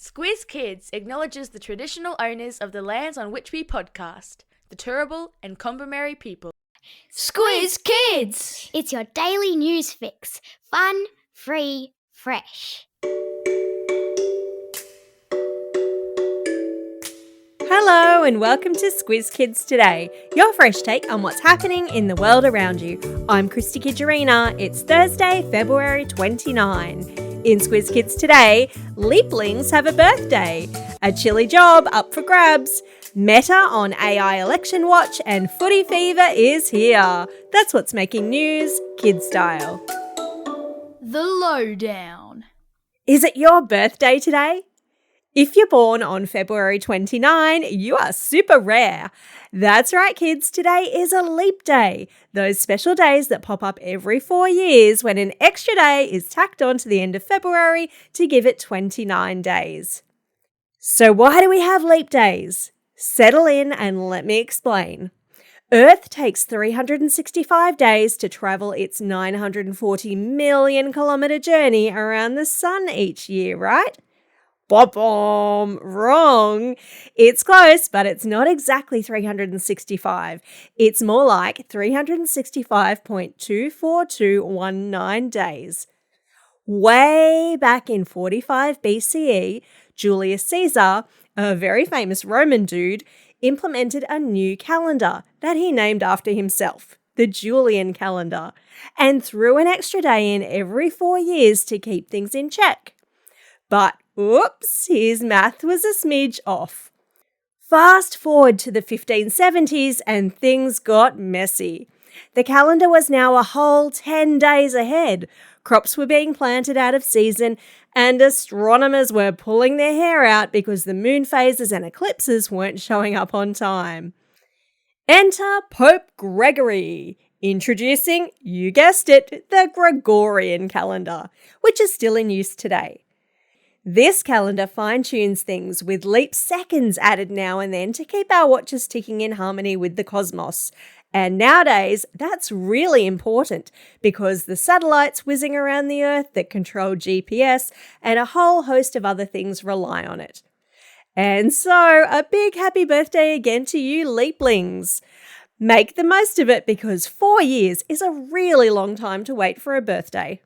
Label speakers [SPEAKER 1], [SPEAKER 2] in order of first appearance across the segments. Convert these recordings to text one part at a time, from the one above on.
[SPEAKER 1] Squiz Kids acknowledges the traditional owners of the lands on which we podcast, the Turrbal and Combermary people.
[SPEAKER 2] Squiz Kids!
[SPEAKER 3] It's your daily news fix. Fun, free, fresh.
[SPEAKER 2] Hello and welcome to Squiz Kids Today, your fresh take on what's happening in the world around you. I'm Christy Kijarina. It's Thursday, February 29. In Squiz Kids Today, Leaplings have a birthday, a chilly job up for grabs, Meta on AI election watch, and footy fever is here. That's what's making news, kid style.
[SPEAKER 1] The Lowdown.
[SPEAKER 2] Is it your birthday today? If you're born on February 29, you are super rare. That's right, kids. Today is a leap day. Those special days that pop up every 4 years when an extra day is tacked on to the end of February to give it 29 days. So why do we have leap days? Settle in and let me explain. Earth takes 365 days to travel its 940 million kilometre journey around the sun each year, right? Bom, wrong. It's close, but it's not exactly 365. It's more like 365.24219 days. Way back in 45 BCE, Julius Caesar, a very famous Roman dude, implemented a new calendar that he named after himself, the Julian calendar, and threw an extra day in every 4 years to keep things in check. But oops, his math was a smidge off. Fast forward to the 1570s and things got messy. The calendar was now a whole 10 days ahead. Crops were being planted out of season and astronomers were pulling their hair out because the moon phases and eclipses weren't showing up on time. Enter Pope Gregory, introducing, you guessed it, the Gregorian calendar, which is still in use today. This calendar fine-tunes things with leap seconds added now and then to keep our watches ticking in harmony with the cosmos. And nowadays, that's really important because the satellites whizzing around the Earth that control GPS and a whole host of other things rely on it. And so, a big happy birthday again to you, Leaplings. Make the most of it because 4 years is a really long time to wait for a birthday.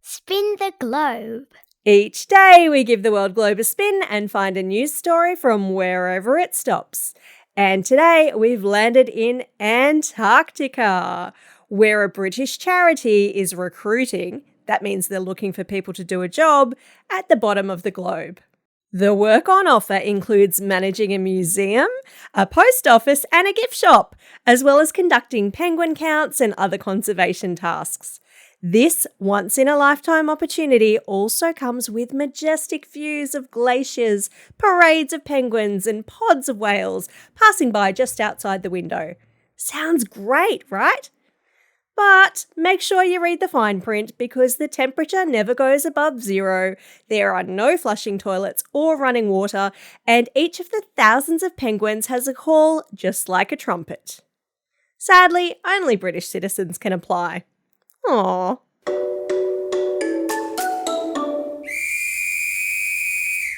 [SPEAKER 3] Spin the globe.
[SPEAKER 2] Each day we give the world globe a spin and find a news story from wherever it stops. And today we've landed in Antarctica, where a British charity is recruiting, that means they're looking for people to do a job, at the bottom of the globe. The work on offer includes managing a museum, a post office and a gift shop, as well as conducting penguin counts and other conservation tasks. This once-in-a-lifetime opportunity also comes with majestic views of glaciers, parades of penguins and pods of whales passing by just outside the window. Sounds great, right? But make sure you read the fine print because the temperature never goes above 0, there are no flushing toilets or running water, and each of the thousands of penguins has a call just like a trumpet. Sadly, only British citizens can apply. Aww.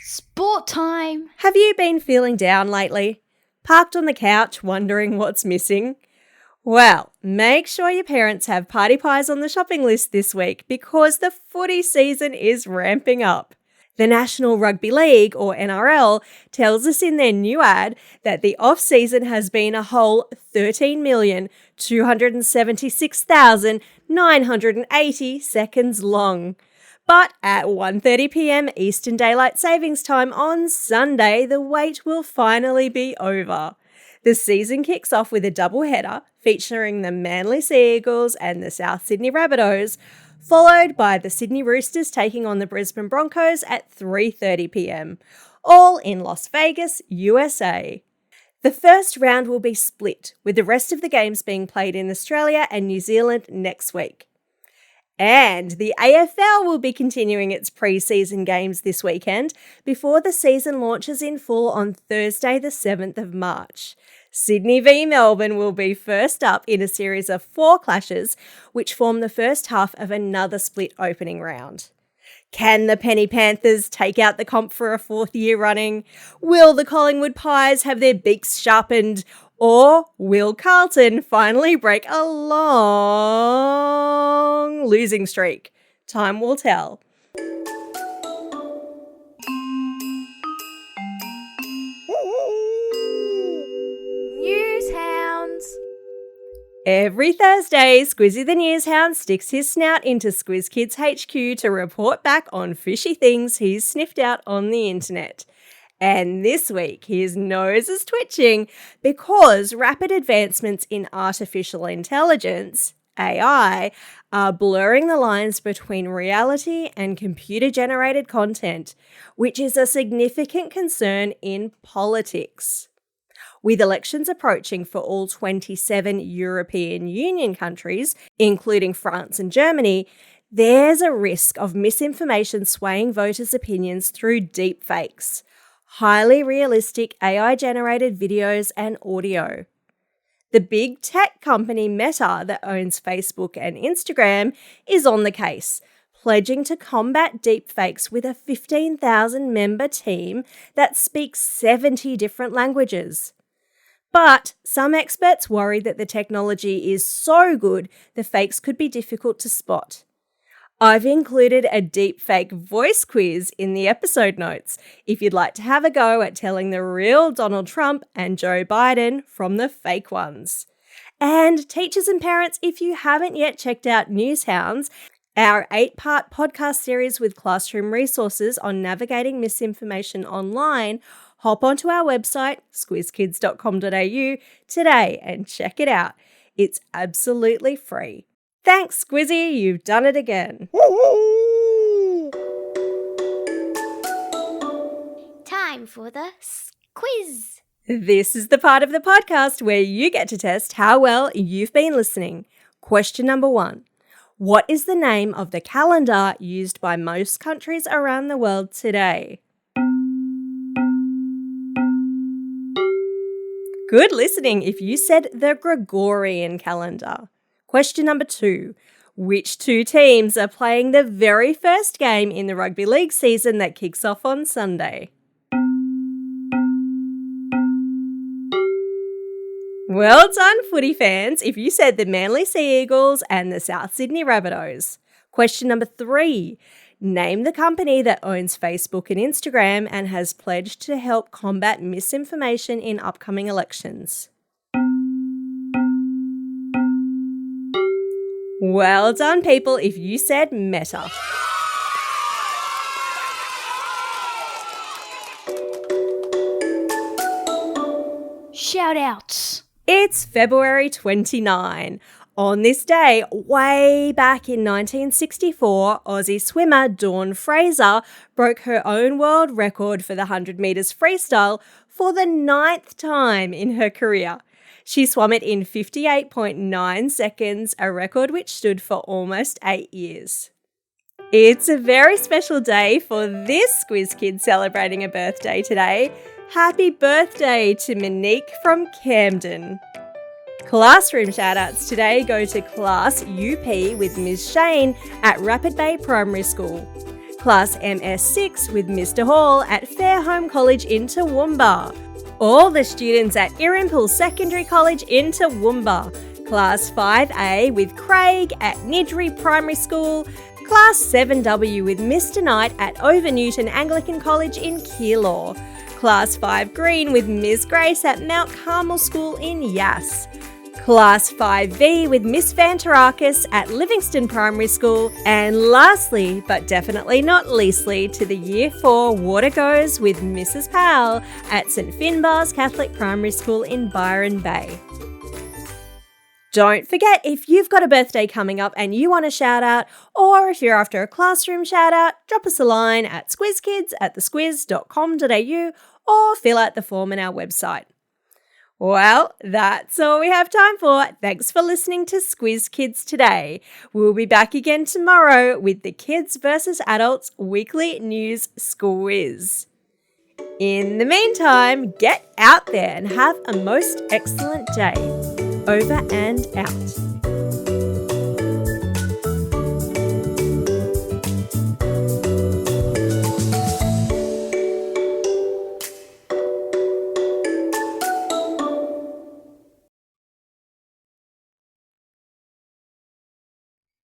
[SPEAKER 1] Sport time.
[SPEAKER 2] Have you been feeling down lately? Parked on the couch wondering what's missing? Well, make sure your parents have party pies on the shopping list this week because the footy season is ramping up. The National Rugby League, or NRL, tells us in their new ad that the off-season has been a whole 13,276,980 seconds long. But at 1:30 p.m. Eastern Daylight Savings Time on Sunday, the wait will finally be over. The season kicks off with a doubleheader featuring the Manly Sea Eagles and the South Sydney Rabbitohs, followed by the Sydney Roosters taking on the Brisbane Broncos at 3:30 p.m, all in Las Vegas, USA. The first round will be split, with the rest of the games being played in Australia and New Zealand next week. And the AFL will be continuing its pre-season games this weekend before the season launches in full on Thursday the 7th of March. Sydney v Melbourne will be first up in a series of 4 clashes, which form the first half of another split opening round. Can the Penny Panthers take out the comp for a 4th year running? Will the Collingwood Pies have their beaks sharpened? Or will Carlton finally break a long losing streak? Time will tell.
[SPEAKER 1] Newshounds.
[SPEAKER 2] Every Thursday, Squizzy the Newshound sticks his snout into Squiz Kids HQ to report back on fishy things he's sniffed out on the internet. And this week, his nose is twitching because rapid advancements in artificial intelligence, AI, are blurring the lines between reality and computer-generated content, which is a significant concern in politics. With elections approaching for all 27 European Union countries, including France and Germany, there's a risk of misinformation swaying voters' opinions through deepfakes, highly realistic AI-generated videos and audio. The big tech company Meta that owns Facebook and Instagram is on the case, pledging to combat deepfakes with a 15,000-member team that speaks 70 different languages. But some experts worry that the technology is so good the fakes could be difficult to spot. I've included a deepfake voice quiz in the episode notes if you'd like to have a go at telling the real Donald Trump and Joe Biden from the fake ones. And teachers and parents, if you haven't yet checked out Newshounds, our 8-part podcast series with classroom resources on navigating misinformation online, hop onto our website, squizkids.com.au, today and check it out. It's absolutely free. Thanks, Squizzy, you've done it again.
[SPEAKER 3] Time for the quiz.
[SPEAKER 2] This is the part of the podcast where you get to test how well you've been listening. Question number 1. What is the name of the calendar used by most countries around the world today? Good listening if you said the Gregorian calendar. Question number 2. Which 2 teams are playing the very first game in the rugby league season that kicks off on Sunday? Well done, footy fans, if you said the Manly Sea Eagles and the South Sydney Rabbitohs. Question number 3. Name the company that owns Facebook and Instagram and has pledged to help combat misinformation in upcoming elections. Well done, people, if you said Meta.
[SPEAKER 1] Shout outs.
[SPEAKER 2] It's February 29. On this day, way back in 1964, Aussie swimmer Dawn Fraser broke her own world record for the 100 metres freestyle for the 9th time in her career. She swam it in 58.9 seconds, a record which stood for almost 8 years. It's a very special day for this Squiz Kid celebrating a birthday today. Happy birthday to Monique from Camden. Classroom shoutouts today go to Class UP with Ms. Shane at Rapid Bay Primary School, Class MS6 with Mr. Hall at Fairholme College in Toowoomba, all the students at Irrimpel Secondary College in Toowoomba, Class 5A with Craig at Nidri Primary School, Class 7W with Mr. Knight at Overnewton Anglican College in Keilor, Class 5 Green with Ms. Grace at Mount Carmel School in Yass, Class 5V with Miss Vantarakis at Livingston Primary School, and lastly, but definitely not leastly, to the Year 4 Water Goes with Mrs. Powell at St Finbarr's Catholic Primary School in Byron Bay. Don't forget, if you've got a birthday coming up and you want a shout out, or if you're after a classroom shout out, drop us a line at squizkids@thesquiz.com.au or fill out the form on our website. Well, that's all we have time for. Thanks for listening to Squiz Kids today. We'll be back again tomorrow with the Kids vs. Adults Weekly News Squiz. In the meantime, get out there and have a most excellent day. Over and out.